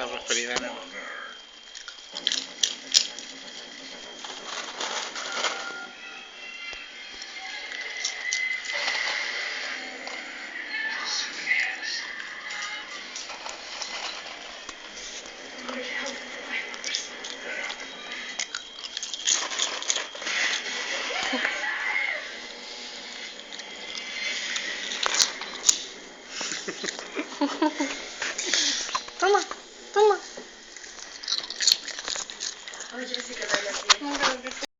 a prosperidad, ¿no? Toma, toma. Oye, sí que baila bien.